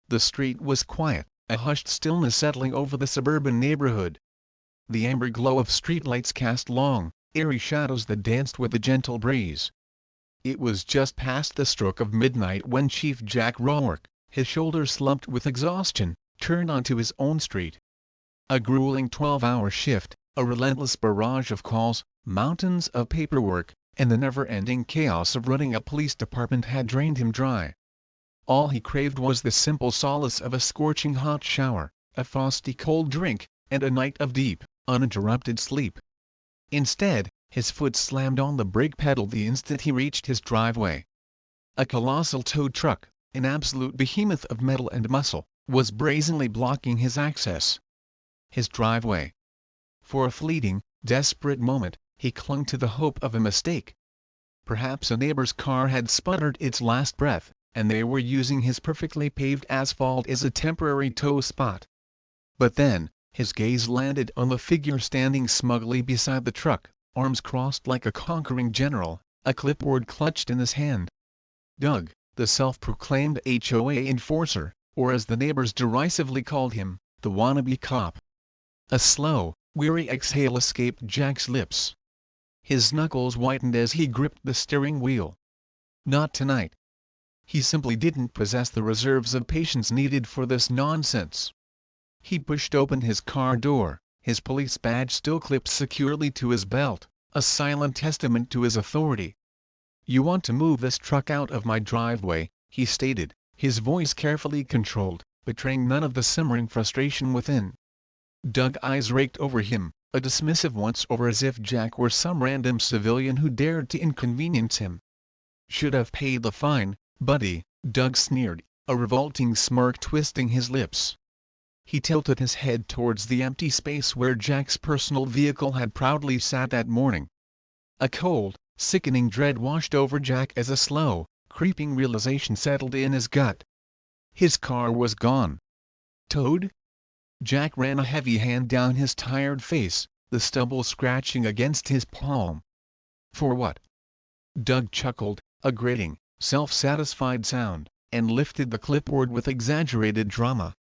The street was quiet, a hushed stillness settling over the suburban neighborhood. The amber glow of streetlights cast long, eerie shadows that danced with the gentle breeze. It was just past the stroke of midnight when Chief Jack Rourke, his shoulders slumped with exhaustion, turned onto his own street. A grueling 12-hour shift, a relentless barrage of calls, mountains of paperwork, and the never-ending chaos of running a police department had drained him dry. All he craved was the simple solace of a scorching hot shower, a frosty cold drink, and a night of deep, uninterrupted sleep. Instead, his foot slammed on the brake pedal the instant he reached his driveway. A colossal tow truck, an absolute behemoth of metal and muscle, was brazenly blocking his access. His driveway. For a fleeting, desperate moment, he clung to the hope of a mistake. Perhaps a neighbor's car had sputtered its last breath, and they were using his perfectly paved asphalt as a temporary tow spot. But then, his gaze landed on the figure standing smugly beside the truck, arms crossed like a conquering general, a clipboard clutched in his hand. Doug, the self-proclaimed HOA enforcer, or as the neighbors derisively called him, the wannabe cop. A slow, weary exhale escaped Jack's lips. His knuckles whitened as he gripped the steering wheel. Not tonight. He simply didn't possess the reserves of patience needed for this nonsense. He pushed open his car door, his police badge still clipped securely to his belt, a silent testament to his authority. "You want to move this truck out of my driveway," he stated, his voice carefully controlled, betraying none of the simmering frustration within. Doug's eyes raked over him, a dismissive once-over as if Jack were some random civilian who dared to inconvenience him. "Should have paid the fine, buddy," Doug sneered, a revolting smirk twisting his lips. He tilted his head towards the empty space where Jack's personal vehicle had proudly sat that morning. A cold, sickening dread washed over Jack as a slow, creeping realization settled in his gut. His car was gone. Towed? Jack ran a heavy hand down his tired face, the stubble scratching against his palm. "For what?" Doug chuckled, a grating, self-satisfied sound, and lifted the clipboard with exaggerated drama.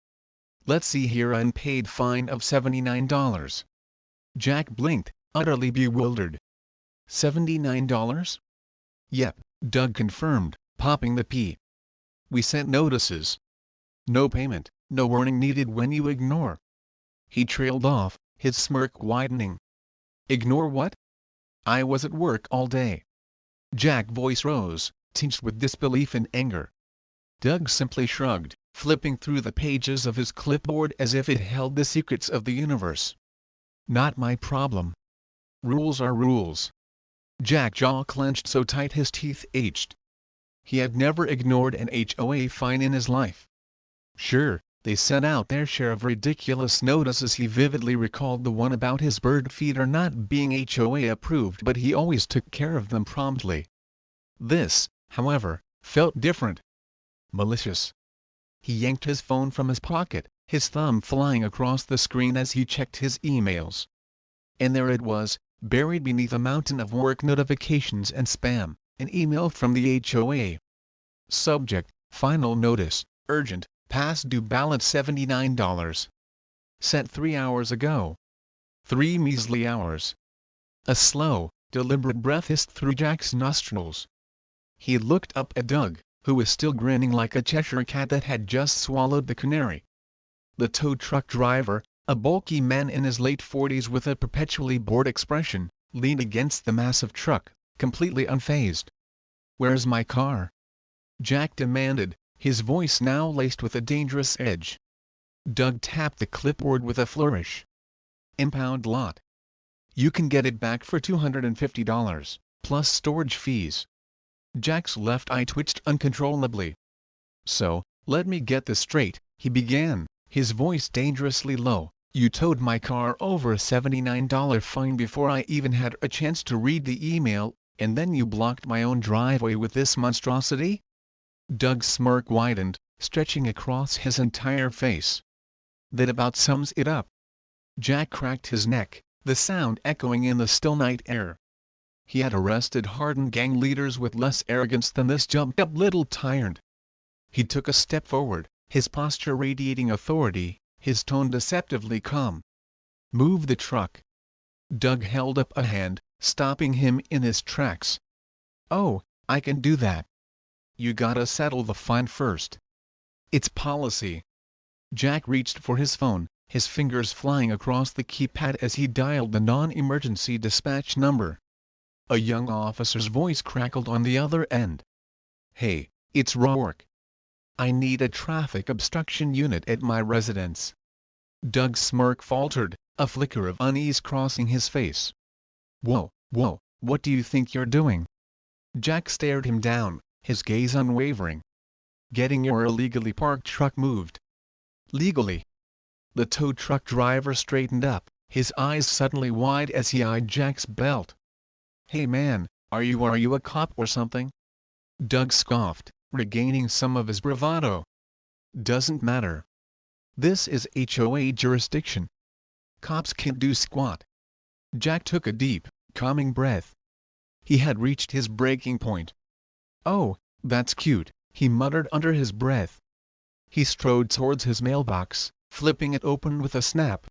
"Let's see here, unpaid fine of $79. Jack blinked, utterly bewildered. $79? "Yep," Doug confirmed, popping the P. "We sent notices. No payment, no warning needed when you ignore." He trailed off, his smirk widening. "Ignore what? I was at work all day." Jack's voice rose, tinged with disbelief and anger. Doug simply shrugged, flipping through the pages of his clipboard as if it held the secrets of the universe. "Not my problem. Rules are rules." Jack's jaw clenched so tight his teeth ached. He had never ignored an HOA fine in his life. Sure, they sent out their share of ridiculous notices. He vividly recalled the one about his bird feeder not being HOA approved, but he always took care of them promptly. This, however, felt different. Malicious. He yanked his phone from his pocket, his thumb flying across the screen as he checked his emails. And there it was, buried beneath a mountain of work notifications and spam, an email from the HOA. Subject: Final notice, urgent, past due balance $79. Sent 3 hours ago. 3 measly hours. A slow, deliberate breath hissed through Jack's nostrils. He looked up at Doug, who was still grinning like a Cheshire cat that had just swallowed the canary. The tow truck driver, a bulky man in his late 40s with a perpetually bored expression, leaned against the massive truck, completely unfazed. "Where's my car?" Jack demanded, his voice now laced with a dangerous edge. Doug tapped the clipboard with a flourish. "Impound lot. You can get it back for $250, plus storage fees." Jack's left eye twitched uncontrollably. "So, let me get this straight," he began, his voice dangerously low. "You towed my car over a $79 fine before I even had a chance to read the email, and then you blocked my own driveway with this monstrosity?" Doug's smirk widened, stretching across his entire face. "That about sums it up." Jack cracked his neck, the sound echoing in the still night air. He had arrested hardened gang leaders with less arrogance than this jumped-up little tyrant. He took a step forward, his posture radiating authority, his tone deceptively calm. "Move the truck." Doug held up a hand, stopping him in his tracks. "Oh, I can do that. You gotta settle the fine first." "It's policy." Jack reached for his phone, his fingers flying across the keypad as he dialed the non-emergency dispatch number. A young officer's voice crackled on the other end. "Hey, it's Rourke. I need a traffic obstruction unit at my residence." Doug's smirk faltered, a flicker of unease crossing his face. Whoa, what do you think you're doing?" Jack stared him down, his gaze unwavering. "Getting your illegally parked truck moved." "Legally?" The tow truck driver straightened up, his eyes suddenly wide as he eyed Jack's belt. "Hey man, are you a cop or something?" Doug scoffed, regaining some of his bravado. "Doesn't matter. This is HOA jurisdiction. Cops can't do squat." Jack took a deep, calming breath. He had reached his breaking point. "Oh, that's cute," he muttered under his breath. He strode towards his mailbox, flipping it open with a snap.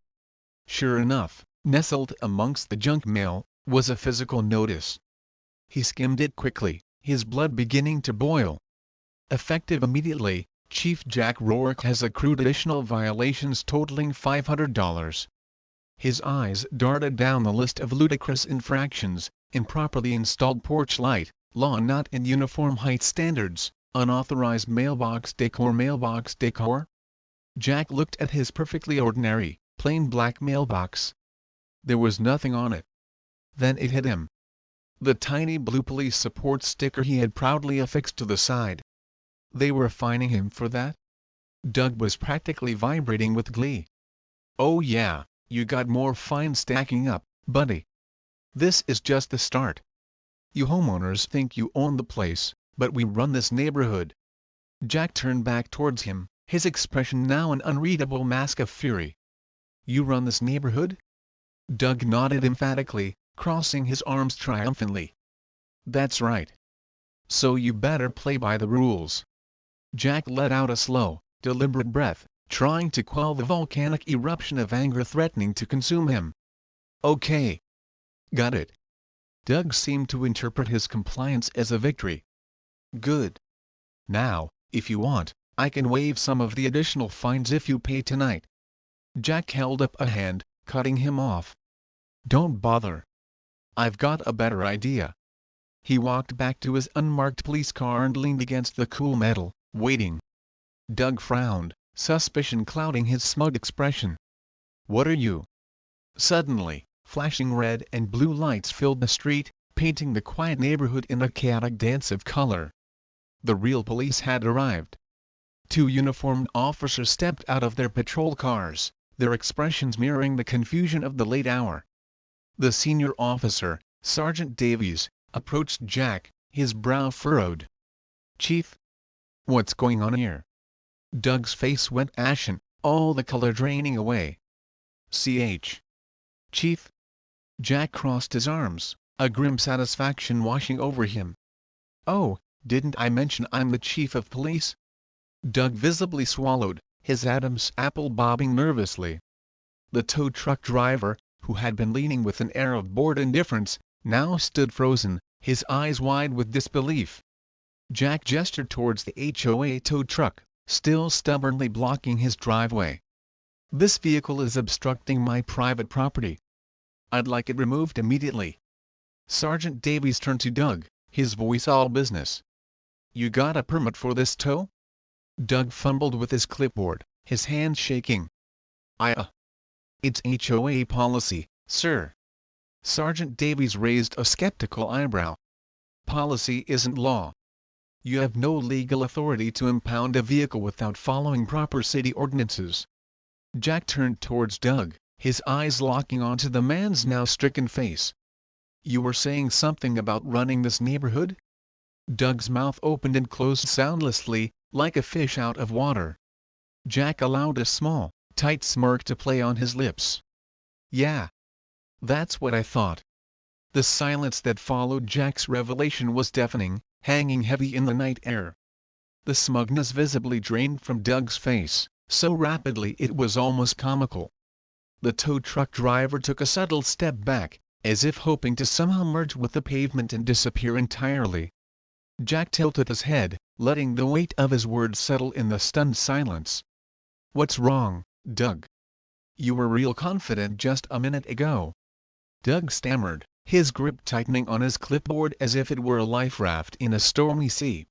Sure enough, nestled amongst the junk mail, was a physical notice. He skimmed it quickly, his blood beginning to boil. "Effective immediately, Chief Jack Rourke has accrued additional violations totaling $500. His eyes darted down the list of ludicrous infractions: improperly installed porch light, law not in uniform height standards, unauthorized mailbox decor. Jack looked at his perfectly ordinary, plain black mailbox. There was nothing on it. Then it hit him. The tiny blue police support sticker he had proudly affixed to the side. They were fining him for that? Doug was practically vibrating with glee. "Oh yeah, you got more fines stacking up, buddy. This is just the start. You homeowners think you own the place, but we run this neighborhood." Jack turned back towards him, his expression now an unreadable mask of fury. "You run this neighborhood?" Doug nodded emphatically, crossing his arms triumphantly. "That's right. So you better play by the rules." Jack let out a slow, deliberate breath, trying to quell the volcanic eruption of anger threatening to consume him. "Okay. Got it." Doug seemed to interpret his compliance as a victory. "Good. Now, if you want, I can waive some of the additional fines if you pay tonight." Jack held up a hand, cutting him off. "Don't bother. I've got a better idea." He walked back to his unmarked police car and leaned against the cool metal, waiting. Doug frowned, suspicion clouding his smug expression. "What are you?" Suddenly, flashing red and blue lights filled the street, painting the quiet neighborhood in a chaotic dance of color. The real police had arrived. Two uniformed officers stepped out of their patrol cars, their expressions mirroring the confusion of the late hour. The senior officer, Sergeant Davies, approached Jack, his brow furrowed. "Chief? What's going on here?" Doug's face went ashen, all the color draining away. Chief?" Jack crossed his arms, a grim satisfaction washing over him. "Oh, didn't I mention I'm the chief of police?" Doug visibly swallowed, his Adam's apple bobbing nervously. The tow truck driver, who had been leaning with an air of bored indifference, now stood frozen, his eyes wide with disbelief. Jack gestured towards the HOA tow truck, still stubbornly blocking his driveway. "This vehicle is obstructing my private property. I'd like it removed immediately." Sergeant Davies turned to Doug, his voice all business. "You got a permit for this tow?" Doug fumbled with his clipboard, his hands shaking. It's HOA policy, sir." Sergeant Davies raised a skeptical eyebrow. "Policy isn't law. You have no legal authority to impound a vehicle without following proper city ordinances." Jack turned towards Doug, his eyes locking onto the man's now stricken face. "You were saying something about running this neighborhood?" Doug's mouth opened and closed soundlessly, like a fish out of water. Jack allowed a small, tight smirk to play on his lips. "Yeah. That's what I thought." The silence that followed Jack's revelation was deafening, hanging heavy in the night air. The smugness visibly drained from Doug's face, so rapidly it was almost comical. The tow truck driver took a subtle step back, as if hoping to somehow merge with the pavement and disappear entirely. Jack tilted his head, letting the weight of his words settle in the stunned silence. "What's wrong, Doug? You were real confident just a minute ago." Doug stammered, his grip tightening on his clipboard as if it were a life raft in a stormy sea.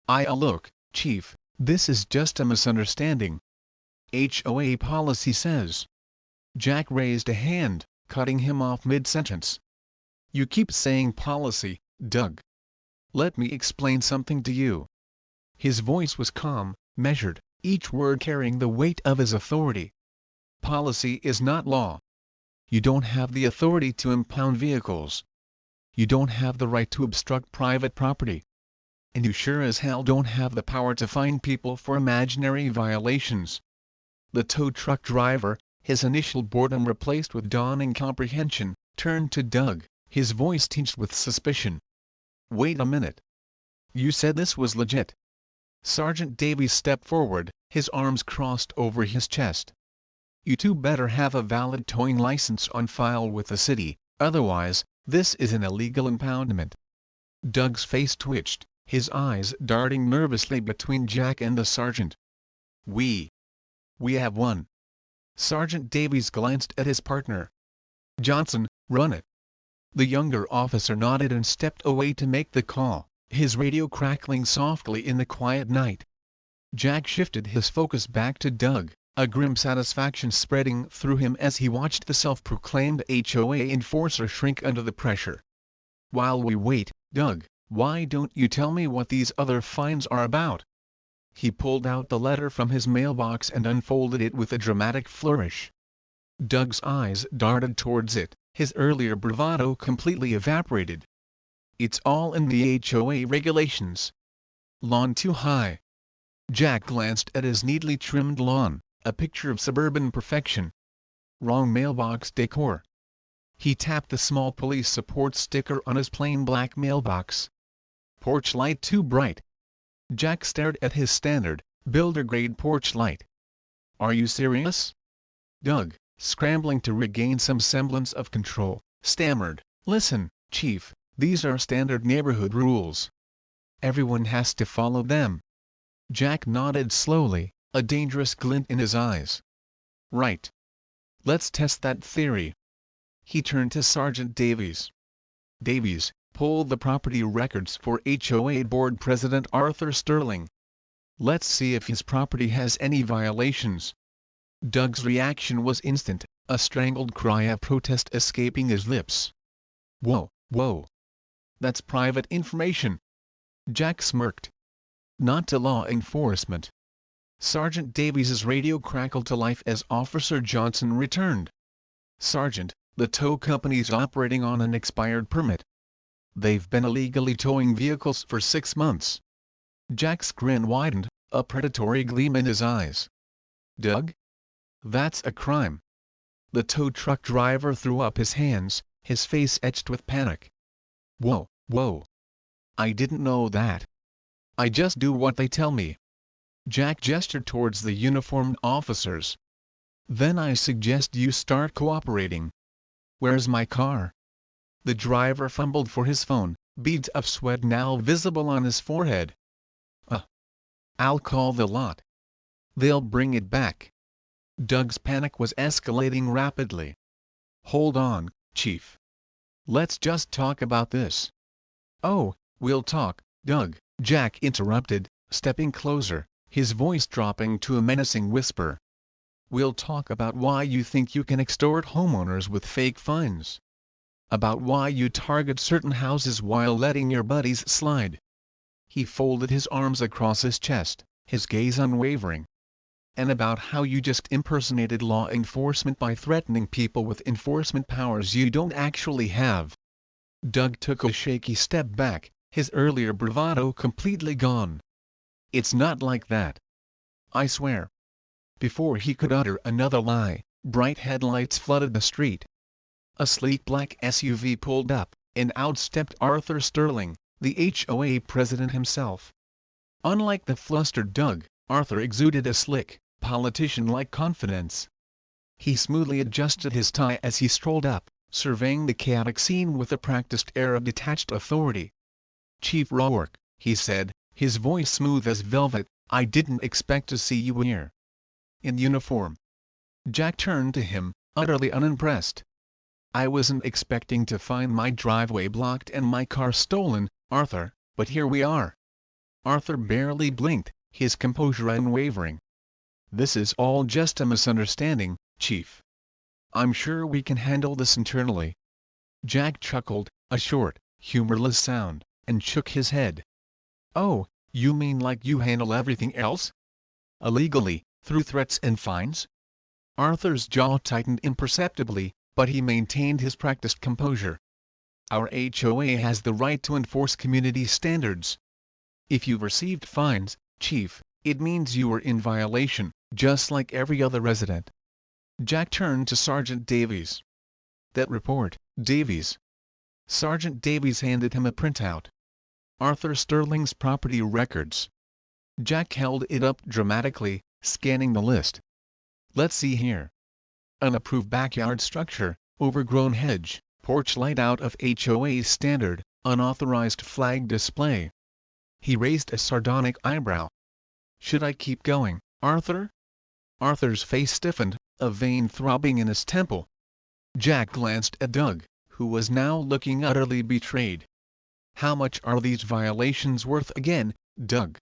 Look, Chief, this is just a misunderstanding. HOA policy says." Jack raised a hand, cutting him off mid-sentence. "You keep saying policy, Doug. Let me explain something to you." His voice was calm, measured, each word carrying the weight of his authority. "Policy is not law. You don't have the authority to impound vehicles. You don't have the right to obstruct private property. And you sure as hell don't have the power to fine people for imaginary violations." The tow truck driver, his initial boredom replaced with dawning comprehension, turned to Doug, his voice tinged with suspicion. "Wait a minute. You said this was legit?" Sergeant Davies stepped forward, his arms crossed over his chest. "You two better have a valid towing license on file with the city, otherwise, this is an illegal impoundment." Doug's face twitched, his eyes darting nervously between Jack and the sergeant. We have one." Sergeant Davies glanced at his partner. "Johnson, run it." The younger officer nodded and stepped away to make the call, his radio crackling softly in the quiet night. Jack shifted his focus back to Doug, a grim satisfaction spreading through him as he watched the self-proclaimed HOA enforcer shrink under the pressure. "While we wait, Doug, why don't you tell me what these other fines are about?" He pulled out the letter from his mailbox and unfolded it with a dramatic flourish. Doug's eyes darted towards it, his earlier bravado completely evaporated. "It's all in the HOA regulations. Lawn too high." Jack glanced at his neatly trimmed lawn, a picture of suburban perfection. "Wrong mailbox decor." He tapped the small police support sticker on his plain black mailbox. "Porch light too bright." Jack stared at his standard, builder-grade porch light. "Are you serious?" Doug, scrambling to regain some semblance of control, stammered, "Listen, Chief, these are standard neighborhood rules. Everyone has to follow them." Jack nodded slowly, a dangerous glint in his eyes. "Right. Let's test that theory." He turned to Sergeant Davies. "Davies, pull the property records for HOA Board President Arthur Sterling. Let's see if his property has any violations." Doug's reaction was instant, a strangled cry of protest escaping his lips. Whoa. That's private information." Jack smirked. "Not to law enforcement." Sergeant Davies's radio crackled to life as Officer Johnson returned. "Sergeant, the tow company's operating on an expired permit. They've been illegally towing vehicles for 6 months." Jack's grin widened, a predatory gleam in his eyes. "Doug? That's a crime." The tow truck driver threw up his hands, his face etched with panic. Whoa. I didn't know that. I just do what they tell me." Jack gestured towards the uniformed officers. "Then I suggest you start cooperating. Where's my car?" The driver fumbled for his phone, beads of sweat now visible on his forehead. I'll call the lot. They'll bring it back." Doug's panic was escalating rapidly. "Hold on, Chief. Let's just talk about this." "Oh, we'll talk, Doug," Jack interrupted, stepping closer, his voice dropping to a menacing whisper. "We'll talk about why you think you can extort homeowners with fake fines. About why you target certain houses while letting your buddies slide." He folded his arms across his chest, his gaze unwavering. "And about how you just impersonated law enforcement by threatening people with enforcement powers you don't actually have." Doug took a shaky step back, his earlier bravado completely gone. "It's not like that. I swear." Before he could utter another lie, bright headlights flooded the street. A sleek black SUV pulled up, and out stepped Arthur Sterling, the HOA president himself. Unlike the flustered Doug, Arthur exuded a slick, politician-like confidence. He smoothly adjusted his tie as he strolled up, surveying the chaotic scene with a practiced air of detached authority. "Chief Rourke," he said, his voice smooth as velvet, "I didn't expect to see you here. In uniform." Jack turned to him, utterly unimpressed. "I wasn't expecting to find my driveway blocked and my car stolen, Arthur, but here we are." Arthur barely blinked, his composure unwavering. "This is all just a misunderstanding, Chief. I'm sure we can handle this internally." Jack chuckled, a short, humorless sound, and shook his head. "Oh, you mean like you handle everything else? Illegally, through threats and fines?" Arthur's jaw tightened imperceptibly, but he maintained his practiced composure. "Our HOA has the right to enforce community standards. If you've received fines, Chief, it means you were in violation, just like every other resident." Jack turned to Sergeant Davies. "That report, Davies." Sergeant Davies handed him a printout. "Arthur Sterling's property records." Jack held it up dramatically, scanning the list. "Let's see here. Unapproved backyard structure, overgrown hedge, porch light out of HOA standard, unauthorized flag display." He raised a sardonic eyebrow. "Should I keep going, Arthur?" Arthur's face stiffened, a vein throbbing in his temple. Jack glanced at Doug, who was now looking utterly betrayed. "How much are these violations worth again, Doug?"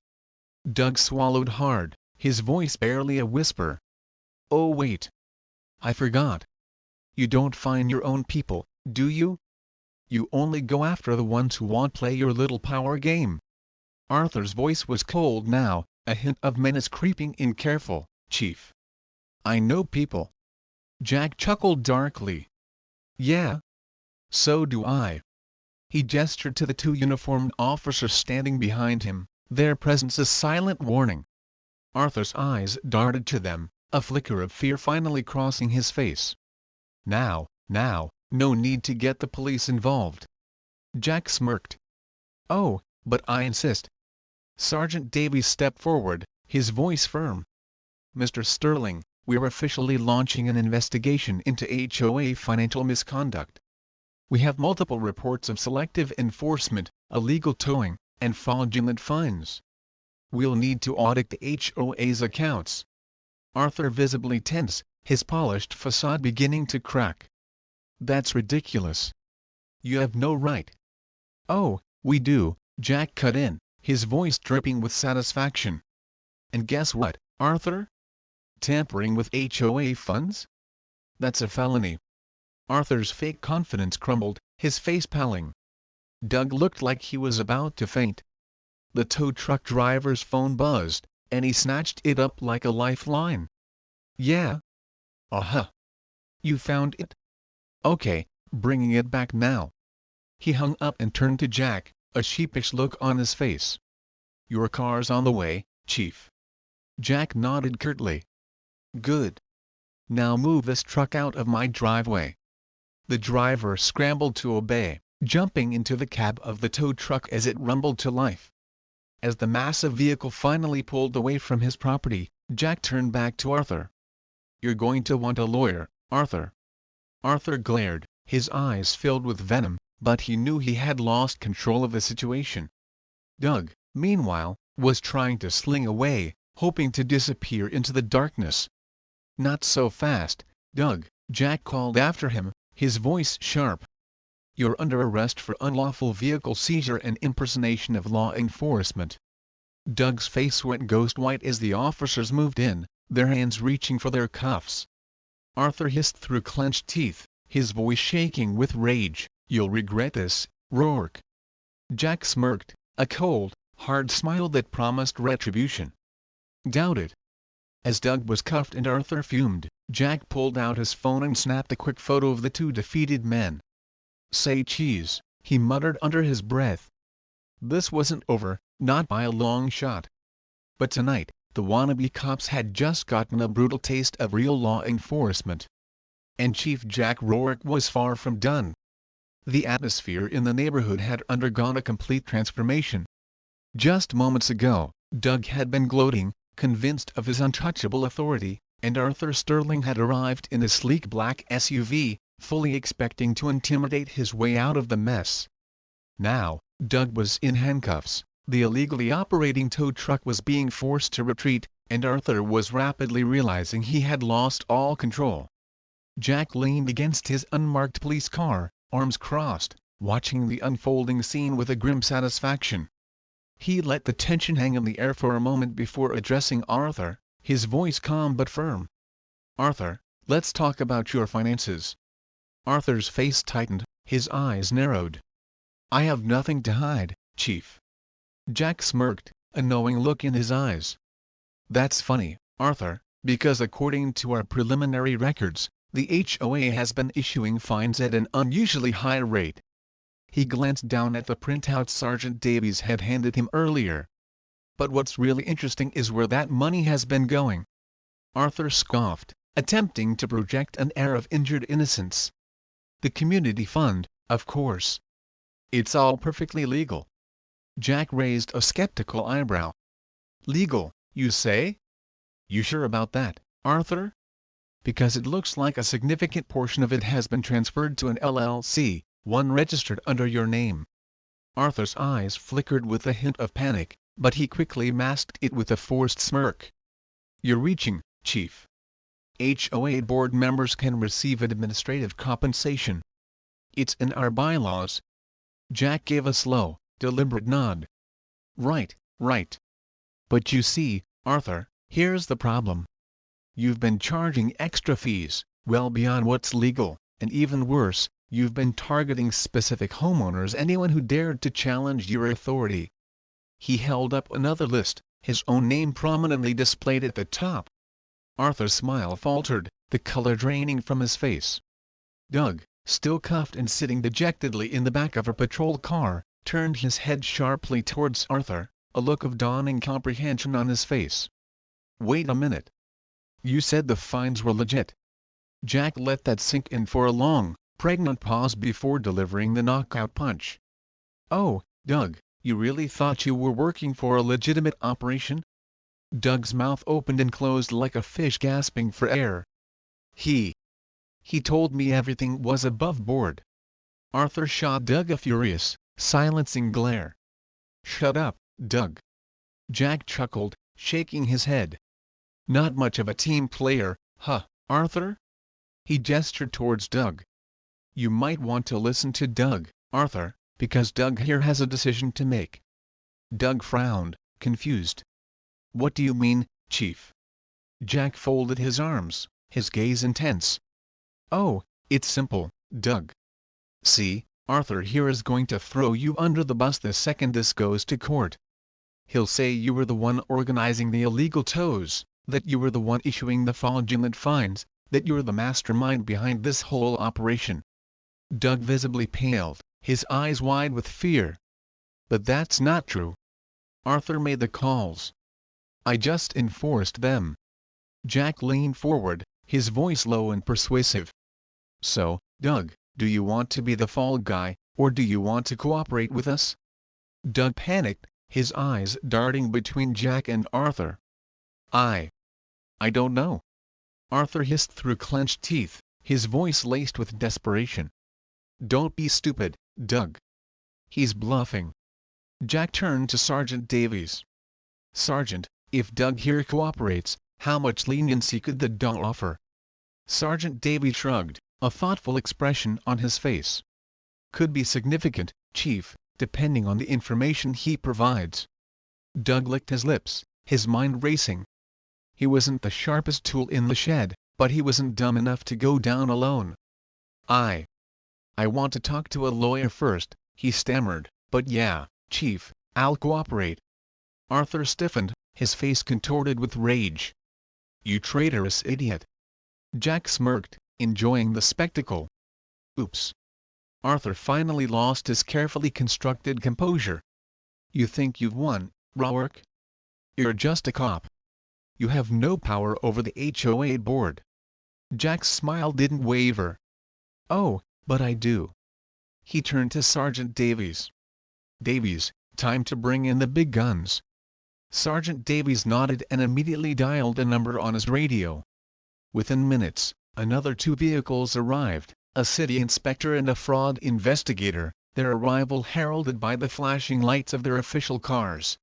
Doug swallowed hard, his voice barely a whisper. "Oh wait. I forgot. You don't fine your own people, do you? You only go after the ones who won't play your little power game." Arthur's voice was cold now, a hint of menace creeping in. "Careful, Chief. I know people." Jack chuckled darkly. "Yeah? So do I." He gestured to the two uniformed officers standing behind him, their presence a silent warning. Arthur's eyes darted to them, a flicker of fear finally crossing his face. Now, no need to get the police involved." Jack smirked. "Oh, but I insist." Sergeant Davies stepped forward, his voice firm. "Mr. Sterling, we're officially launching an investigation into HOA financial misconduct. We have multiple reports of selective enforcement, illegal towing, and fraudulent fines. We'll need to audit the HOA's accounts." Arthur visibly tense, his polished facade beginning to crack. "That's ridiculous. You have no right." "Oh, we do," Jack cut in, his voice dripping with satisfaction. "And guess what, Arthur? Tampering with HOA funds? That's a felony." Arthur's fake confidence crumbled, his face paling. Doug looked like he was about to faint. The tow truck driver's phone buzzed, and he snatched it up like a lifeline. "Yeah? Uh-huh. You found it? Okay, bringing it back now." He hung up and turned to Jack, a sheepish look on his face. "Your car's on the way, Chief." Jack nodded curtly. "Good. Now move this truck out of my driveway." The driver scrambled to obey, jumping into the cab of the tow truck as it rumbled to life. As the massive vehicle finally pulled away from his property, Jack turned back to Arthur. "You're going to want a lawyer, Arthur." Arthur glared, his eyes filled with venom, but he knew he had lost control of the situation. Doug, meanwhile, was trying to sling away, hoping to disappear into the darkness. "Not so fast, Doug," Jack called after him, his voice sharp. "You're under arrest for unlawful vehicle seizure and impersonation of law enforcement." Doug's face went ghost white as the officers moved in, their hands reaching for their cuffs. Arthur hissed through clenched teeth, his voice shaking with rage, "You'll regret this, Rourke." Jack smirked, a cold, hard smile that promised retribution. "Doubt it." As Doug was cuffed and Arthur fumed, Jack pulled out his phone and snapped a quick photo of the two defeated men. "Say cheese," he muttered under his breath. This wasn't over, not by a long shot. But tonight, the wannabe cops had just gotten a brutal taste of real law enforcement. And Chief Jack Rourke was far from done. The atmosphere in the neighborhood had undergone a complete transformation. Just moments ago, Doug had been gloating, convinced of his untouchable authority, and Arthur Sterling had arrived in a sleek black SUV, fully expecting to intimidate his way out of the mess. Now, Doug was in handcuffs, the illegally operating tow truck was being forced to retreat, and Arthur was rapidly realizing he had lost all control. Jack leaned against his unmarked police car, arms crossed, watching the unfolding scene with a grim satisfaction. He let the tension hang in the air for a moment before addressing Arthur, his voice calm but firm. "Arthur, let's talk about your finances." Arthur's face tightened, his eyes narrowed. "I have nothing to hide, Chief." Jack smirked, a knowing look in his eyes. "That's funny, Arthur, because according to our preliminary records, the HOA has been issuing fines at an unusually high rate." He glanced down at the printout Sergeant Davies had handed him earlier. "But what's really interesting is where that money has been going." Arthur scoffed, attempting to project an air of injured innocence. "The community fund, of course. It's all perfectly legal." Jack raised a skeptical eyebrow. "Legal, you say? You sure about that, Arthur? Because it looks like a significant portion of it has been transferred to an LLC, one registered under your name." Arthur's eyes flickered with a hint of panic, but he quickly masked it with a forced smirk. "You're reaching, Chief. HOA board members can receive administrative compensation. It's in our bylaws." Jack gave a slow, deliberate nod. "Right, right. But you see, Arthur, here's the problem. You've been charging extra fees, well beyond what's legal, and even worse, you've been targeting specific homeowners, anyone who dared to challenge your authority." He held up another list, his own name prominently displayed at the top. Arthur's smile faltered, the color draining from his face. Doug, still cuffed and sitting dejectedly in the back of a patrol car, turned his head sharply towards Arthur, a look of dawning comprehension on his face. "Wait a minute. You said the fines were legit." Jack let that sink in for a long, pregnant pause before delivering the knockout punch. "Oh, Doug, you really thought you were working for a legitimate operation?" Doug's mouth opened and closed like a fish gasping for air. He told me everything was above board." Arthur shot Doug a furious, silencing glare. "Shut up, Doug." Jack chuckled, shaking his head. "Not much of a team player, huh, Arthur?" He gestured towards Doug. "You might want to listen to Doug, Arthur, because Doug here has a decision to make." Doug frowned, confused. "What do you mean, Chief?" Jack folded his arms, his gaze intense. "Oh, it's simple, Doug. See, Arthur here is going to throw you under the bus the second this goes to court. He'll say you were the one organizing the illegal tows, that you were the one issuing the fraudulent fines, that you're the mastermind behind this whole operation." Doug visibly paled, his eyes wide with fear. "But that's not true. Arthur made the calls. I just enforced them." Jack leaned forward, his voice low and persuasive. "So, Doug, do you want to be the fall guy, or do you want to cooperate with us?" Doug panicked, his eyes darting between Jack and Arthur. I don't know." Arthur hissed through clenched teeth, his voice laced with desperation. "Don't be stupid, Doug. He's bluffing." Jack turned to Sergeant Davies. "Sergeant, if Doug here cooperates, how much leniency could the DOA offer?" Sergeant Davies shrugged, a thoughtful expression on his face. "Could be significant, Chief, depending on the information he provides." Doug licked his lips, his mind racing. He wasn't the sharpest tool in the shed, but he wasn't dumb enough to go down alone. I want to talk to a lawyer first," he stammered, "but yeah, Chief, I'll cooperate." Arthur stiffened, his face contorted with rage. "You traitorous idiot." Jack smirked, enjoying the spectacle. "Oops." Arthur finally lost his carefully constructed composure. "You think you've won, Rourke? You're just a cop. You have no power over the HOA board." Jack's smile didn't waver. "Oh, but I do." He turned to Sergeant Davies. "Davies, time to bring in the big guns." Sergeant Davies nodded and immediately dialed a number on his radio. Within minutes, another 2 vehicles arrived, a city inspector and a fraud investigator, their arrival heralded by the flashing lights of their official cars.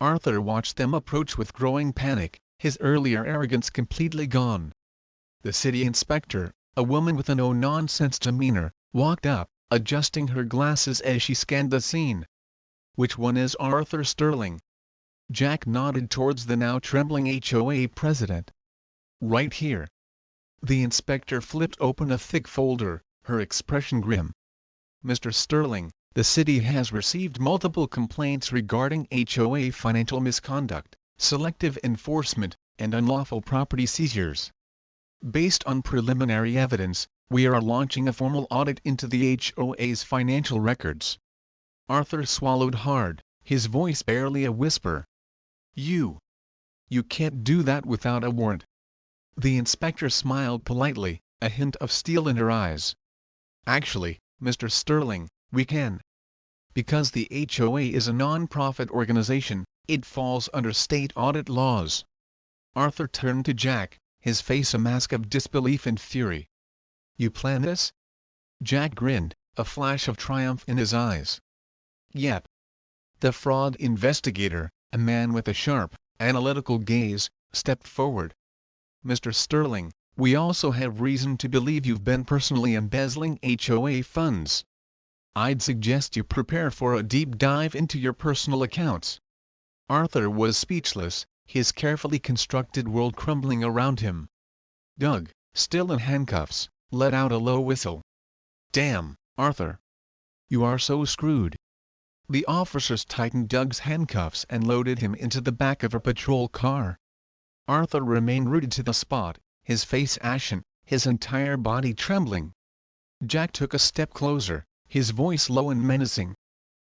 Arthur watched them approach with growing panic, his earlier arrogance completely gone. The city inspector, a woman with a no-nonsense demeanor, walked up, adjusting her glasses as she scanned the scene. "Which one is Arthur Sterling?" Jack nodded towards the now trembling HOA president. "Right here." The inspector flipped open a thick folder, her expression grim. "Mr. Sterling, the city has received multiple complaints regarding HOA financial misconduct, selective enforcement, and unlawful property seizures. Based on preliminary evidence, we are launching a formal audit into the HOA's financial records." Arthur swallowed hard, his voice barely a whisper. You can't do that without a warrant." The inspector smiled politely, a hint of steel in her eyes. "Actually, Mr. Sterling, we can. Because the HOA is a non-profit organization, it falls under state audit laws." Arthur turned to Jack, his face a mask of disbelief and fury. "You plan this?" Jack grinned, a flash of triumph in his eyes. "Yep." The fraud investigator, a man with a sharp, analytical gaze, stepped forward. "Mr. Sterling, we also have reason to believe you've been personally embezzling HOA funds. I'd suggest you prepare for a deep dive into your personal accounts." Arthur was speechless, his carefully constructed world crumbling around him. Doug, still in handcuffs, let out a low whistle. "Damn, Arthur. You are so screwed." The officers tightened Doug's handcuffs and loaded him into the back of a patrol car. Arthur remained rooted to the spot, his face ashen, his entire body trembling. Jack took a step closer, his voice low and menacing.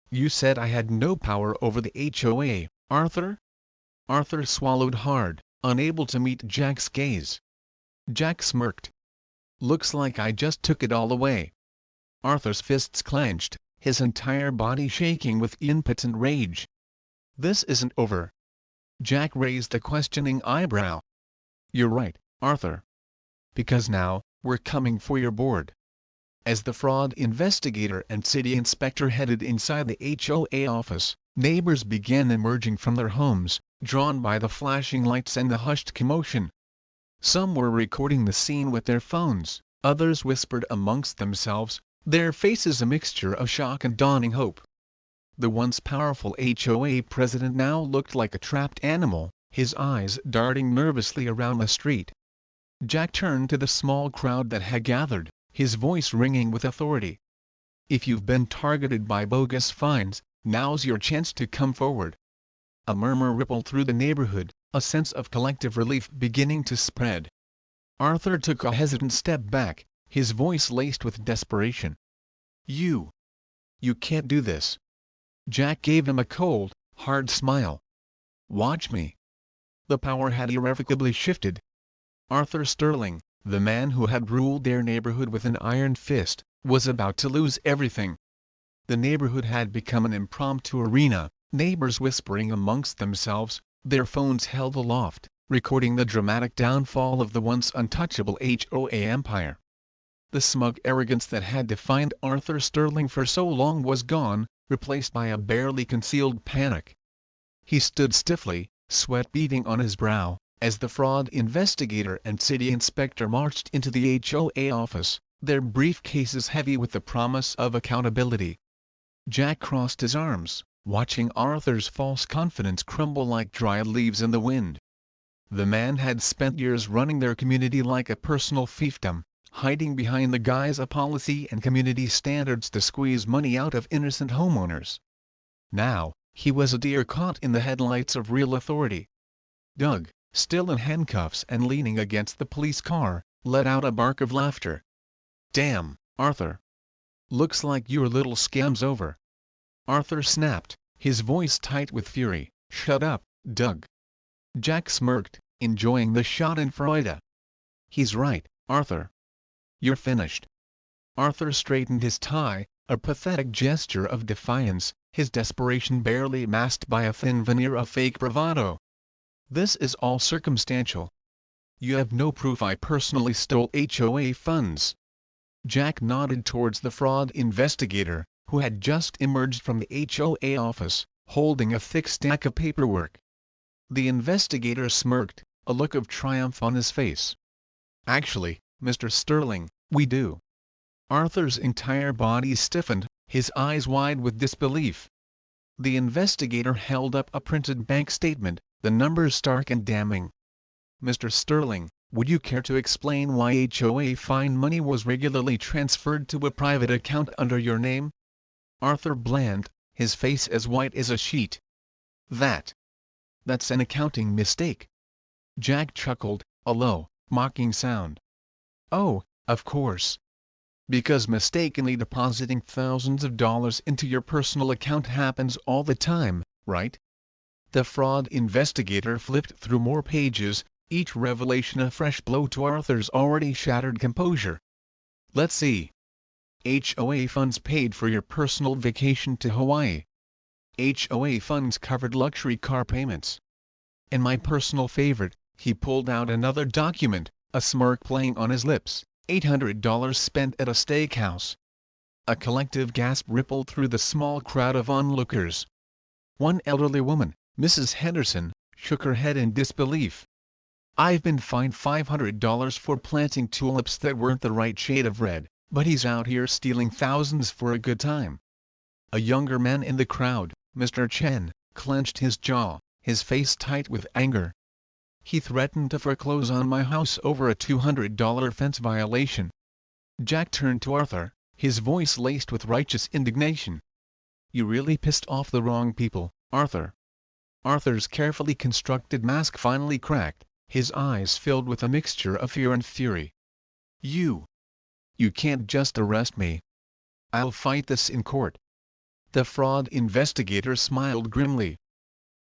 "You said I had no power over the HOA, Arthur?" Arthur swallowed hard, unable to meet Jack's gaze. Jack smirked. "Looks like I just took it all away." Arthur's fists clenched, his entire body shaking with impotent rage. "This isn't over." Jack raised a questioning eyebrow. "You're right, Arthur. Because now, we're coming for your board." As the fraud investigator and city inspector headed inside the HOA office, neighbors began emerging from their homes, drawn by the flashing lights and the hushed commotion. Some were recording the scene with their phones, others whispered amongst themselves, their faces a mixture of shock and dawning hope. The once powerful HOA president now looked like a trapped animal, his eyes darting nervously around the street. Jack turned to the small crowd that had gathered, his voice ringing with authority. "If you've been targeted by bogus fines, now's your chance to come forward." A murmur rippled through the neighborhood, a sense of collective relief beginning to spread. Arthur took a hesitant step back, his voice laced with desperation. You can't do this." Jack gave him a cold, hard smile. "Watch me." The power had irrevocably shifted. Arthur Sterling, the man who had ruled their neighborhood with an iron fist, was about to lose everything. The neighborhood had become an impromptu arena, neighbors whispering amongst themselves, their phones held aloft, recording the dramatic downfall of the once untouchable HOA empire. The smug arrogance that had defined Arthur Sterling for so long was gone, replaced by a barely concealed panic. He stood stiffly, sweat beading on his brow, as the fraud investigator and city inspector marched into the HOA office, their briefcases heavy with the promise of accountability. Jack crossed his arms, watching Arthur's false confidence crumble like dry leaves in the wind. The man had spent years running their community like a personal fiefdom, hiding behind the guise of policy and community standards to squeeze money out of innocent homeowners. Now, he was a deer caught in the headlights of real authority. Doug, still in handcuffs and leaning against the police car, let out a bark of laughter. "Damn, Arthur. Looks like your little scam's over." Arthur snapped, his voice tight with fury, "Shut up, Doug." Jack smirked, enjoying the schadenfreude. "He's right, Arthur. You're finished." Arthur straightened his tie, a pathetic gesture of defiance, his desperation barely masked by a thin veneer of fake bravado. "This is all circumstantial. You have no proof I personally stole HOA funds." Jack nodded towards the fraud investigator, who had just emerged from the HOA office, holding a thick stack of paperwork. The investigator smirked, a look of triumph on his face. "Actually, Mr. Sterling, we do." Arthur's entire body stiffened, his eyes wide with disbelief. The investigator held up a printed bank statement, the numbers stark and damning. "Mr. Sterling, would you care to explain why HOA fine money was regularly transferred to a private account under your name?" Arthur Bland, his face as white as a sheet. That's an accounting mistake." Jack chuckled, a low, mocking sound. "Oh, of course. Because mistakenly depositing thousands of dollars into your personal account happens all the time, right?" The fraud investigator flipped through more pages, each revelation a fresh blow to Arthur's already shattered composure. "Let's see. HOA funds paid for your personal vacation to Hawaii. HOA funds covered luxury car payments. And my personal favorite," he pulled out another document, a smirk playing on his lips, $800 spent at a steakhouse. A collective gasp rippled through the small crowd of onlookers. One elderly woman, Mrs. Henderson, shook her head in disbelief. "I've been fined $500 for planting tulips that weren't the right shade of red, but he's out here stealing thousands for a good time." A younger man in the crowd, Mr. Chen, clenched his jaw, his face tight with anger. "He threatened to foreclose on my house over a $200 fence violation." Jack turned to Arthur, his voice laced with righteous indignation. "You really pissed off the wrong people, Arthur." Arthur's carefully constructed mask finally cracked, his eyes filled with a mixture of fear and fury. You can't just arrest me. I'll fight this in court." The fraud investigator smiled grimly.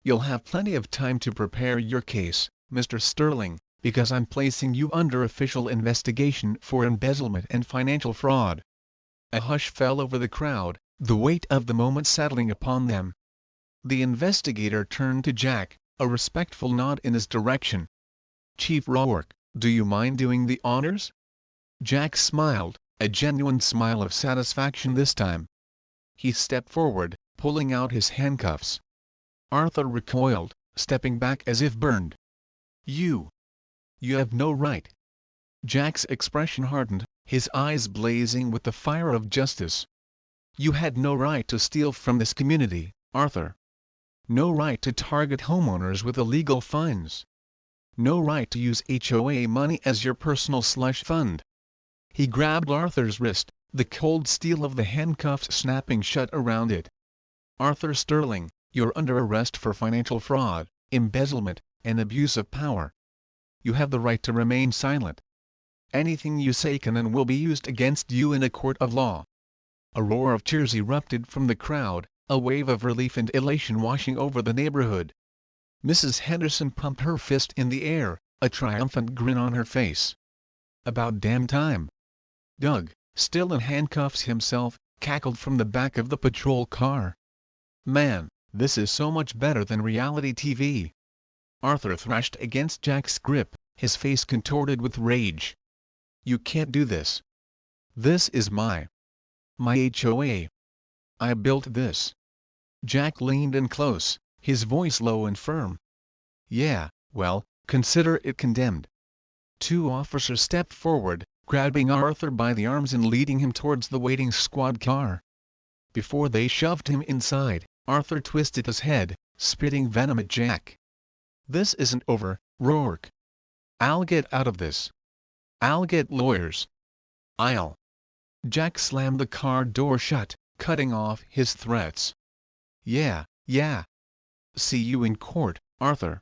"You'll have plenty of time to prepare your case, Mr. Sterling, because I'm placing you under official investigation for embezzlement and financial fraud." A hush fell over the crowd, the weight of the moment settling upon them. The investigator turned to Jack, a respectful nod in his direction. "Chief Rourke, do you mind doing the honors?" Jack smiled, a genuine smile of satisfaction this time. He stepped forward, pulling out his handcuffs. Arthur recoiled, stepping back as if burned. You have no right." Jack's expression hardened, his eyes blazing with the fire of justice. "You had no right to steal from this community, Arthur. No right to target homeowners with illegal fines. No right to use HOA money as your personal slush fund." He grabbed Arthur's wrist, the cold steel of the handcuffs snapping shut around it. "Arthur Sterling, you're under arrest for financial fraud, embezzlement, and abuse of power. You have the right to remain silent. Anything you say can and will be used against you in a court of law." A roar of cheers erupted from the crowd, a wave of relief and elation washing over the neighborhood. Mrs. Henderson pumped her fist in the air, a triumphant grin on her face. "About damn time." Doug, still in handcuffs himself, cackled from the back of the patrol car. "Man, this is so much better than reality TV." Arthur thrashed against Jack's grip, his face contorted with rage. "You can't do this. This is my HOA. I built this." Jack leaned in close, his voice low and firm. "Yeah, well, consider it condemned." Two officers stepped forward, grabbing Arthur by the arms and leading him towards the waiting squad car. Before they shoved him inside, Arthur twisted his head, spitting venom at Jack. "This isn't over, Rourke. I'll get out of this. I'll get lawyers. I'll—" Jack slammed the car door shut, cutting off his threats. Yeah. See you in court, Arthur."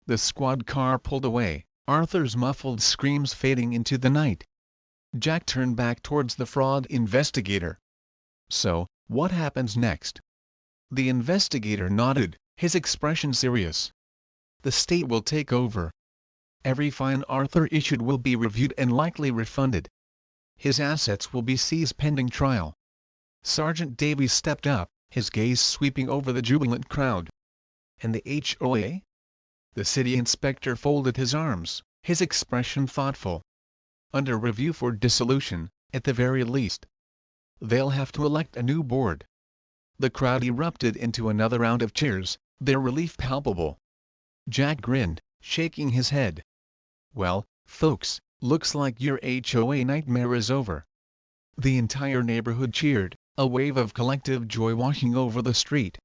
The squad car pulled away, Arthur's muffled screams fading into the night. Jack turned back towards the fraud investigator. "So, what happens next?" The investigator nodded, his expression serious. "The state will take over. Every fine Arthur issued will be reviewed and likely refunded. His assets will be seized pending trial." Sergeant Davies stepped up, his gaze sweeping over the jubilant crowd. And the HOA? The city inspector folded his arms, his expression thoughtful. Under review for dissolution, at the very least. They'll have to elect a new board. The crowd erupted into another round of cheers, their relief palpable. Jack grinned, shaking his head. Well, folks, looks like your HOA nightmare is over. The entire neighborhood cheered, a wave of collective joy washing over the street.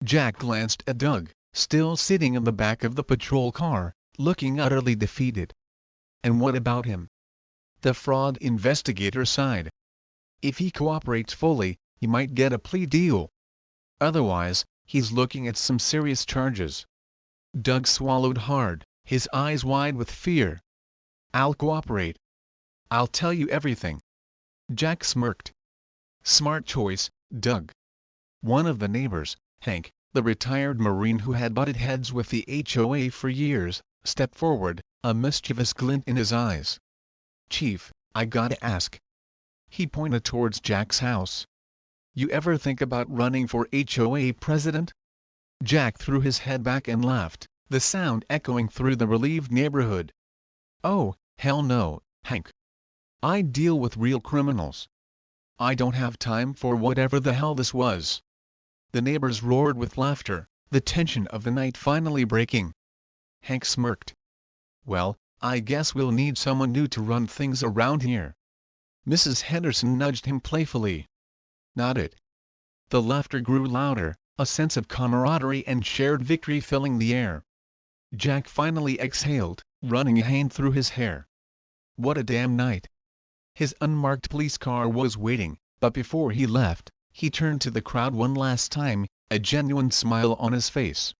Jack glanced at Doug, still sitting in the back of the patrol car, looking utterly defeated. And what about him? The fraud investigator sighed. If he cooperates fully, he might get a plea deal. Otherwise, he's looking at some serious charges. Doug swallowed hard, his eyes wide with fear. I'll cooperate. I'll tell you everything. Jack smirked. Smart choice, Doug. One of the neighbors, Hank, the retired Marine who had butted heads with the HOA for years, stepped forward, a mischievous glint in his eyes. Chief, I gotta ask. He pointed towards Jack's house. You ever think about running for HOA president? Jack threw his head back and laughed, the sound echoing through the relieved neighborhood. Oh, hell no, Hank. I deal with real criminals. I don't have time for whatever the hell this was. The neighbors roared with laughter, the tension of the night finally breaking. Hank smirked. Well, I guess we'll need someone new to run things around here. Mrs. Henderson nudged him playfully. Not it. The laughter grew louder, a sense of camaraderie and shared victory filling the air. Jack finally exhaled, running a hand through his hair. What a damn night. His unmarked police car was waiting, but before he left, he turned to the crowd one last time, a genuine smile on his face.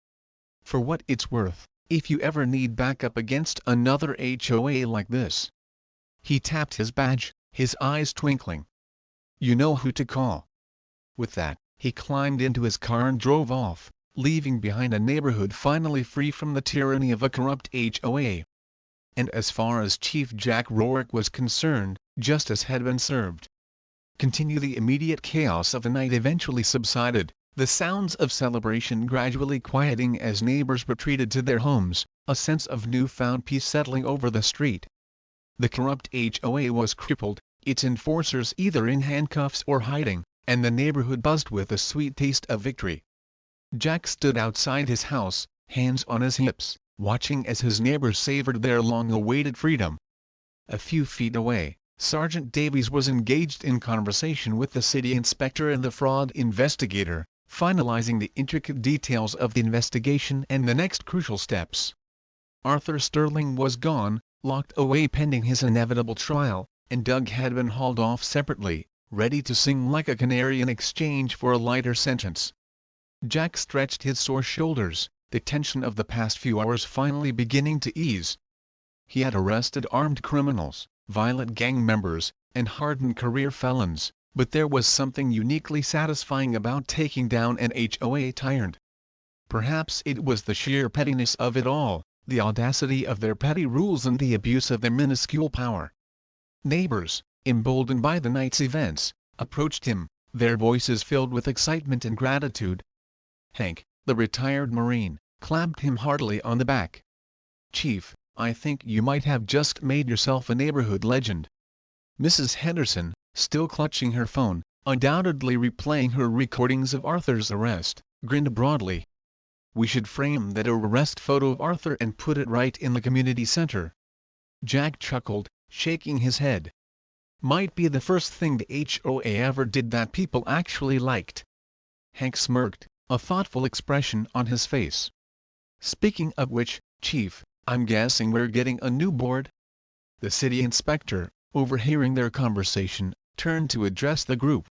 For what it's worth, if you ever need backup against another HOA like this. He tapped his badge, his eyes twinkling. You know who to call. With that, he climbed into his car and drove off, leaving behind a neighborhood finally free from the tyranny of a corrupt HOA. And as far as Chief Jack Rourke was concerned, justice had been served. The immediate chaos of the night eventually subsided, the sounds of celebration gradually quieting as neighbors retreated to their homes, a sense of newfound peace settling over the street. The corrupt HOA was crippled, its enforcers either in handcuffs or hiding, and the neighborhood buzzed with a sweet taste of victory. Jack stood outside his house, hands on his hips, watching as his neighbors savored their long-awaited freedom. A few feet away, Sergeant Davies was engaged in conversation with the city inspector and the fraud investigator, finalizing the intricate details of the investigation and the next crucial steps. Arthur Sterling was gone, locked away pending his inevitable trial, and Doug had been hauled off separately, ready to sing like a canary in exchange for a lighter sentence. Jack stretched his sore shoulders, the tension of the past few hours finally beginning to ease. He had arrested armed criminals, violent gang members, and hardened career felons, but there was something uniquely satisfying about taking down an HOA tyrant. Perhaps it was the sheer pettiness of it all, the audacity of their petty rules and the abuse of their minuscule power. Neighbors, emboldened by the night's events, approached him, their voices filled with excitement and gratitude. Hank, the retired Marine, clapped him heartily on the back. Chief, I think you might have just made yourself a neighborhood legend. Mrs. Henderson, still clutching her phone, undoubtedly replaying her recordings of Arthur's arrest, grinned broadly. We should frame that arrest photo of Arthur and put it right in the community center. Jack chuckled, shaking his head. Might be the first thing the HOA ever did that people actually liked. Hank smirked, a thoughtful expression on his face. Speaking of which, Chief, I'm guessing we're getting a new board? The city inspector, overhearing their conversation, turned to address the group.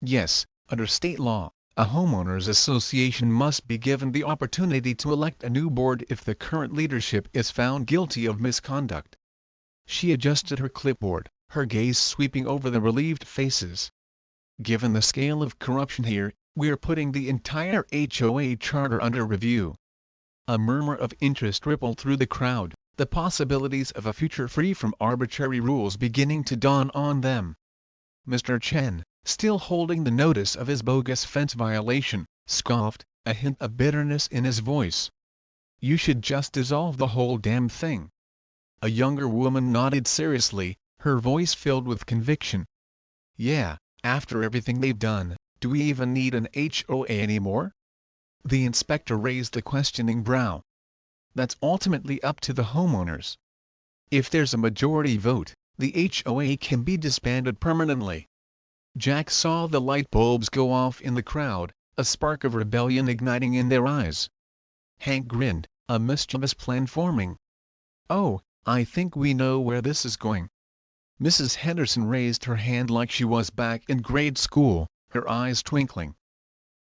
Yes, under state law, a homeowners association must be given the opportunity to elect a new board if the current leadership is found guilty of misconduct. She adjusted her clipboard, her gaze sweeping over the relieved faces. Given the scale of corruption here, we're putting the entire HOA charter under review. A murmur of interest rippled through the crowd, the possibilities of a future free from arbitrary rules beginning to dawn on them. Mr. Chen, still holding the notice of his bogus fence violation, scoffed, a hint of bitterness in his voice. "You should just dissolve the whole damn thing." A younger woman nodded seriously, her voice filled with conviction. "Yeah, after everything they've done, do we even need an HOA anymore?" The inspector raised a questioning brow. "That's ultimately up to the homeowners. If there's a majority vote, the HOA can be disbanded permanently." Jack saw the light bulbs go off in the crowd, a spark of rebellion igniting in their eyes. Hank grinned, a mischievous plan forming. "Oh, I think we know where this is going." Mrs. Henderson raised her hand like she was back in grade school, her eyes twinkling.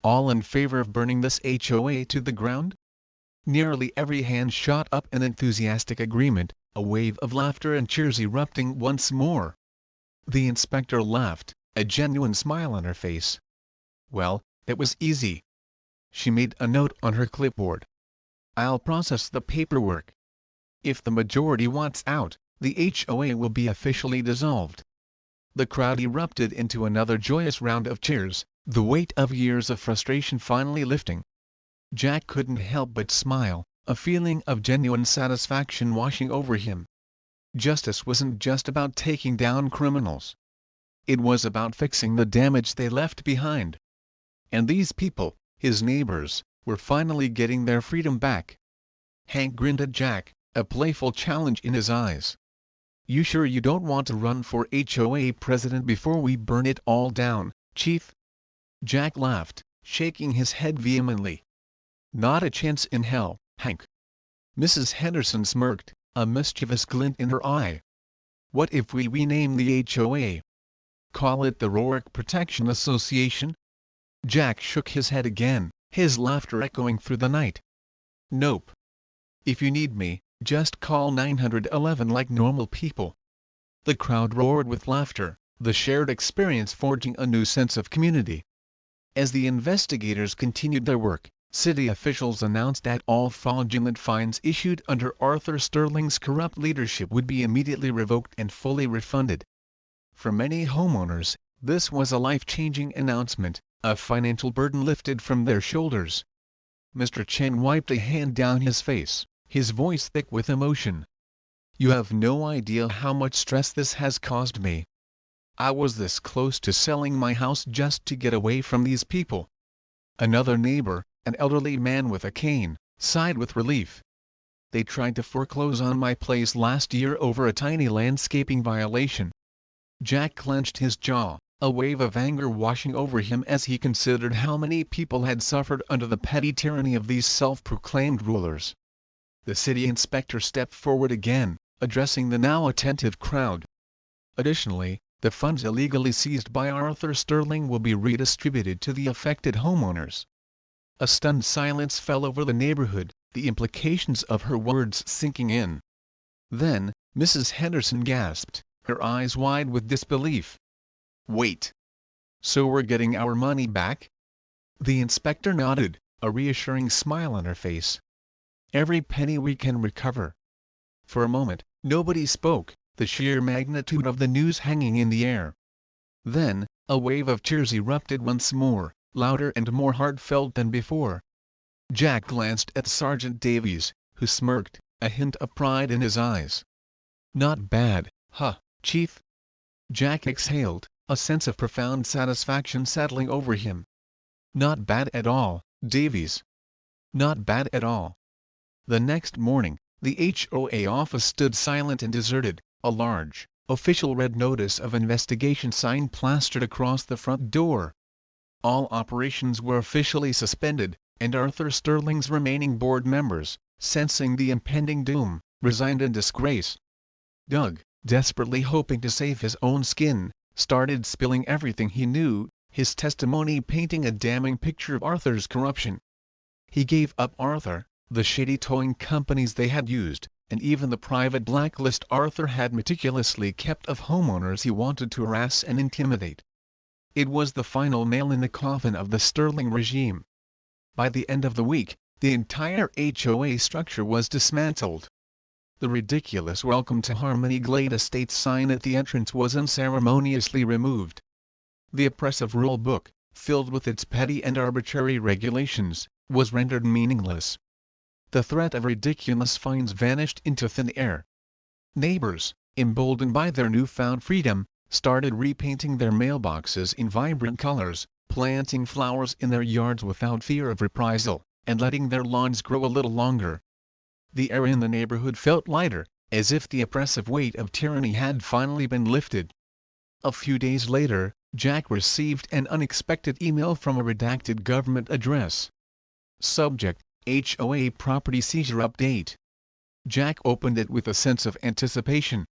"All in favor of burning this HOA to the ground?" Nearly every hand shot up in enthusiastic agreement, a wave of laughter and cheers erupting once more. The inspector laughed, a genuine smile on her face. "Well, it was easy." She made a note on her clipboard. "I'll process the paperwork. If the majority wants out, the HOA will be officially dissolved." The crowd erupted into another joyous round of cheers, the weight of years of frustration finally lifting. Jack couldn't help but smile, a feeling of genuine satisfaction washing over him. Justice wasn't just about taking down criminals. It was about fixing the damage they left behind. And these people, his neighbors, were finally getting their freedom back. Hank grinned at Jack, a playful challenge in his eyes. "You sure you don't want to run for HOA president before we burn it all down, Chief?" Jack laughed, shaking his head vehemently. "Not a chance in hell, Hank." Mrs. Henderson smirked, a mischievous glint in her eye. "What if we rename the HOA? Call it the Roark Protection Association?" Jack shook his head again, his laughter echoing through the night. "Nope. If you need me, just call 911 like normal people." The crowd roared with laughter, the shared experience forging a new sense of community. As the investigators continued their work, city officials announced that all fraudulent fines issued under Arthur Sterling's corrupt leadership would be immediately revoked and fully refunded. For many homeowners, this was a life-changing announcement, a financial burden lifted from their shoulders. Mr. Chen wiped a hand down his face, his voice thick with emotion. "You have no idea how much stress this has caused me. I was this close to selling my house just to get away from these people." Another neighbor, an elderly man with a cane, sighed with relief. "They tried to foreclose on my place last year over a tiny landscaping violation." Jack clenched his jaw, a wave of anger washing over him as he considered how many people had suffered under the petty tyranny of these self-proclaimed rulers. The city inspector stepped forward again, addressing the now attentive crowd. "Additionally, the funds illegally seized by Arthur Sterling will be redistributed to the affected homeowners." A stunned silence fell over the neighborhood, the implications of her words sinking in. Then, Mrs. Henderson gasped, her eyes wide with disbelief. "Wait! So we're getting our money back?" The inspector nodded, a reassuring smile on her face. "Every penny we can recover." For a moment, nobody spoke, the sheer magnitude of the news hanging in the air. Then, a wave of cheers erupted once more, louder and more heartfelt than before. Jack glanced at Sergeant Davies, who smirked, a hint of pride in his eyes. "Not bad, huh, Chief?" Jack exhaled, a sense of profound satisfaction settling over him. "Not bad at all, Davies. Not bad at all." The next morning, the HOA office stood silent and deserted, a large, official red notice of investigation sign plastered across the front door. All operations were officially suspended, and Arthur Sterling's remaining board members, sensing the impending doom, resigned in disgrace. Doug, desperately hoping to save his own skin, started spilling everything he knew, his testimony painting a damning picture of Arthur's corruption. He gave up Arthur, the shady towing companies they had used, and even the private blacklist Arthur had meticulously kept of homeowners he wanted to harass and intimidate. It was the final nail in the coffin of the Sterling regime. By the end of the week, the entire HOA structure was dismantled. The ridiculous "Welcome to Harmony Glade Estates" sign at the entrance was unceremoniously removed. The oppressive rule book, filled with its petty and arbitrary regulations, was rendered meaningless. The threat of ridiculous fines vanished into thin air. Neighbors, emboldened by their newfound freedom, started repainting their mailboxes in vibrant colors, planting flowers in their yards without fear of reprisal, and letting their lawns grow a little longer. The air in the neighborhood felt lighter, as if the oppressive weight of tyranny had finally been lifted. A few days later, Jack received an unexpected email from a redacted government address. Subject: HOA Property Seizure Update. Jack opened it with a sense of anticipation.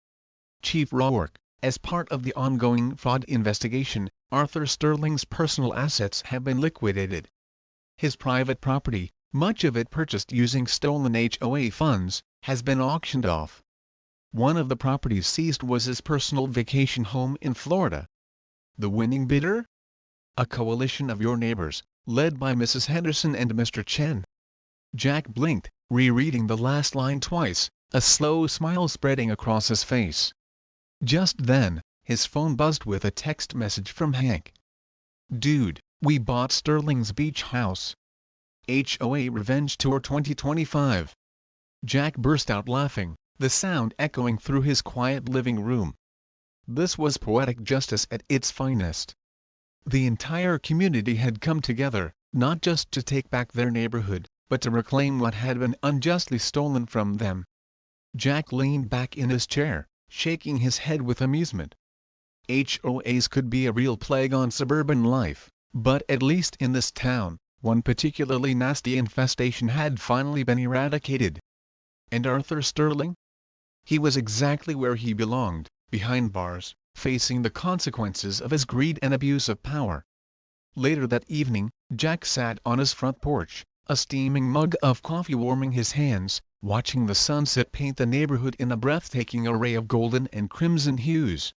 Chief Rourke, as part of the ongoing fraud investigation, Arthur Sterling's personal assets have been liquidated. His private property, much of it purchased using stolen HOA funds, has been auctioned off. One of the properties seized was his personal vacation home in Florida. The winning bidder? A coalition of your neighbors, led by Mrs. Henderson and Mr. Chen. Jack blinked, rereading the last line twice, a slow smile spreading across his face. Just then, his phone buzzed with a text message from Hank. "Dude, we bought Sterling's beach house. HOA Revenge Tour 2025. Jack burst out laughing, the sound echoing through his quiet living room. This was poetic justice at its finest. The entire community had come together, not just to take back their neighborhood, but to reclaim what had been unjustly stolen from them. Jack leaned back in his chair, shaking his head with amusement. HOAs could be a real plague on suburban life, but at least in this town, one particularly nasty infestation had finally been eradicated. And Arthur Sterling? He was exactly where he belonged, behind bars, facing the consequences of his greed and abuse of power. Later that evening, Jack sat on his front porch, a steaming mug of coffee warming his hands, watching the sunset paint the neighborhood in a breathtaking array of golden and crimson hues.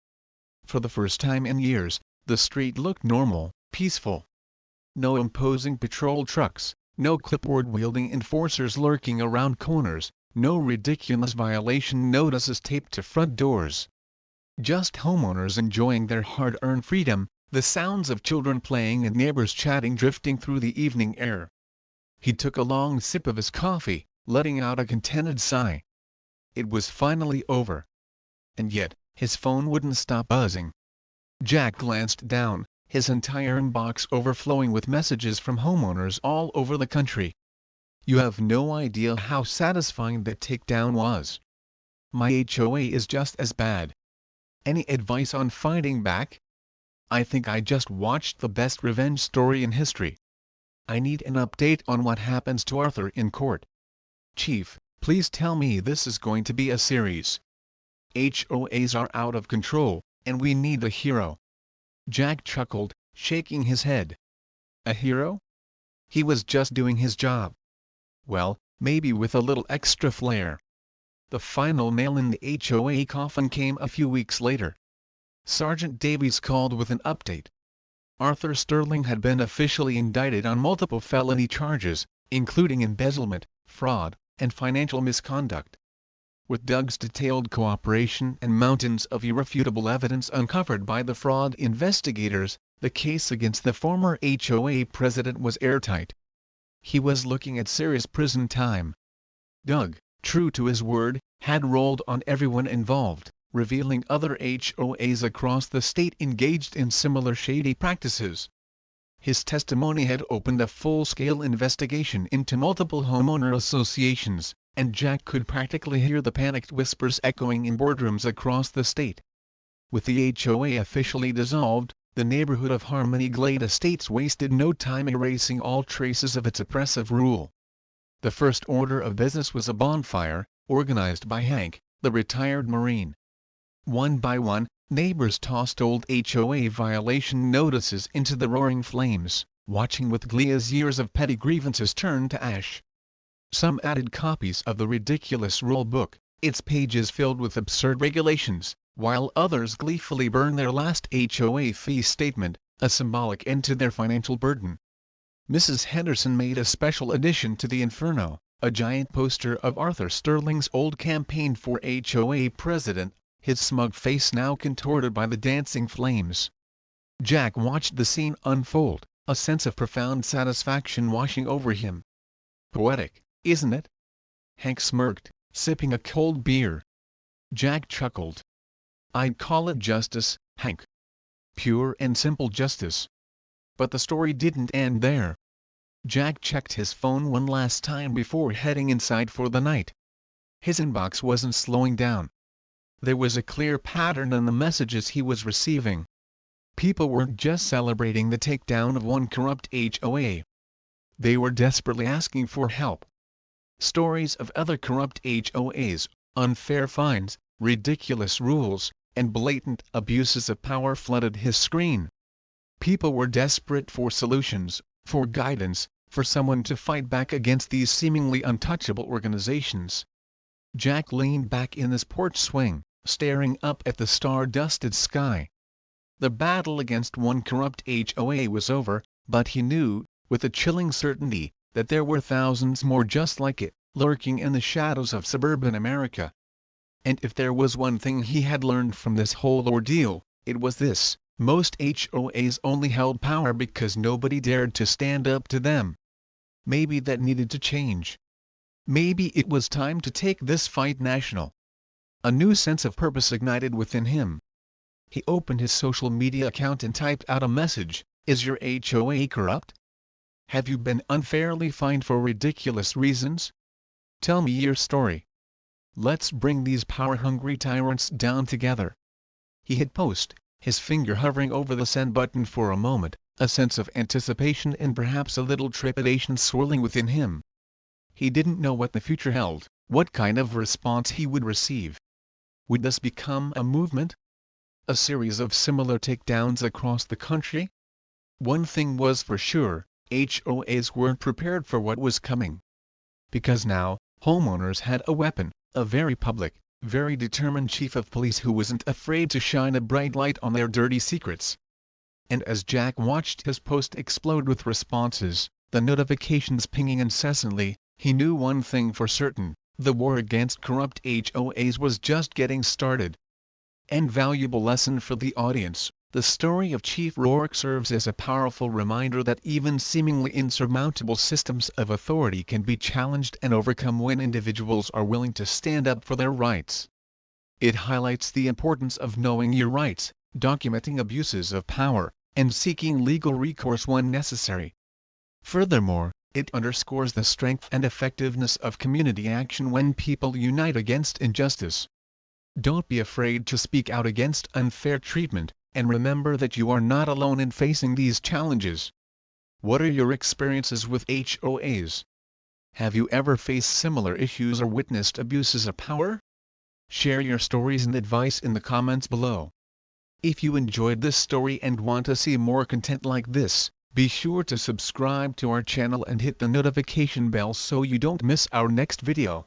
For the first time in years, the street looked normal, peaceful. No imposing patrol trucks, no clipboard-wielding enforcers lurking around corners, no ridiculous violation notices taped to front doors. Just homeowners enjoying their hard-earned freedom, the sounds of children playing and neighbors chatting drifting through the evening air. He took a long sip of his coffee, letting out a contented sigh. It was finally over. And yet, his phone wouldn't stop buzzing. Jack glanced down, his entire inbox overflowing with messages from homeowners all over the country. You have no idea how satisfying that takedown was. My HOA is just as bad. Any advice on fighting back? I think I just watched the best revenge story in history. I need an update on what happens to Arthur in court. Chief, please tell me this is going to be a series. HOAs are out of control, and we need a hero. Jack chuckled, shaking his head. A hero? He was just doing his job. Well, maybe with a little extra flair. The final nail in the HOA coffin came a few weeks later. Sergeant Davies called with an update. Arthur Sterling had been officially indicted on multiple felony charges, including embezzlement, fraud, and financial misconduct. With Doug's detailed cooperation and mountains of irrefutable evidence uncovered by the fraud investigators, the case against the former HOA president was airtight. He was looking at serious prison time. Doug, true to his word, had rolled on everyone involved, revealing other HOAs across the state engaged in similar shady practices. His testimony had opened a full-scale investigation into multiple homeowner associations, and Jack could practically hear the panicked whispers echoing in boardrooms across the state. With the HOA officially dissolved, the neighborhood of Harmony Glade Estates wasted no time erasing all traces of its oppressive rule. The first order of business was a bonfire, organized by Hank, the retired Marine. One by one, neighbors tossed old HOA violation notices into the roaring flames, watching with glee as years of petty grievances turned to ash. Some added copies of the ridiculous rule book, its pages filled with absurd regulations, while others gleefully burned their last HOA fee statement, a symbolic end to their financial burden. Mrs. Henderson made a special addition to the inferno, a giant poster of Arthur Sterling's old campaign for HOA president, his smug face now contorted by the dancing flames. Jack watched the scene unfold, a sense of profound satisfaction washing over him. Poetic, isn't it? Hank smirked, sipping a cold beer. Jack chuckled. I'd call it justice, Hank. Pure and simple justice. But the story didn't end there. Jack checked his phone one last time before heading inside for the night. His inbox wasn't slowing down. There was a clear pattern in the messages he was receiving. People weren't just celebrating the takedown of one corrupt HOA. They were desperately asking for help. Stories of other corrupt HOAs, unfair fines, ridiculous rules, and blatant abuses of power flooded his screen. People were desperate for solutions, for guidance, for someone to fight back against these seemingly untouchable organizations. Jack leaned back in his porch swing, staring up at the star-dusted sky. The battle against one corrupt HOA was over, but he knew, with a chilling certainty, that there were thousands more just like it, lurking in the shadows of suburban America. And if there was one thing he had learned from this whole ordeal, it was this: most HOAs only held power because nobody dared to stand up to them. Maybe that needed to change. Maybe it was time to take this fight national. A new sense of purpose ignited within him. He opened his social media account and typed out a message: "Is your HOA corrupt? Have you been unfairly fined for ridiculous reasons? Tell me your story. Let's bring these power-hungry tyrants down together." He hit post, his finger hovering over the send button for a moment, a sense of anticipation and perhaps a little trepidation swirling within him. He didn't know what the future held, what kind of response he would receive. Would this become a movement? A series of similar takedowns across the country? One thing was for sure: HOAs weren't prepared for what was coming. Because now, homeowners had a weapon, a very public, very determined chief of police who wasn't afraid to shine a bright light on their dirty secrets. And as Jack watched his post explode with responses, the notifications pinging incessantly, he knew one thing for certain: the war against corrupt HOAs was just getting started. And valuable lesson for the audience: the story of Chief Rourke serves as a powerful reminder that even seemingly insurmountable systems of authority can be challenged and overcome when individuals are willing to stand up for their rights. It highlights the importance of knowing your rights, documenting abuses of power, and seeking legal recourse when necessary. Furthermore, it underscores the strength and effectiveness of community action when people unite against injustice. Don't be afraid to speak out against unfair treatment, and remember that you are not alone in facing these challenges. What are your experiences with HOAs? Have you ever faced similar issues or witnessed abuses of power? Share your stories and advice in the comments below. If you enjoyed this story and want to see more content like this, be sure to subscribe to our channel and hit the notification bell so you don't miss our next video.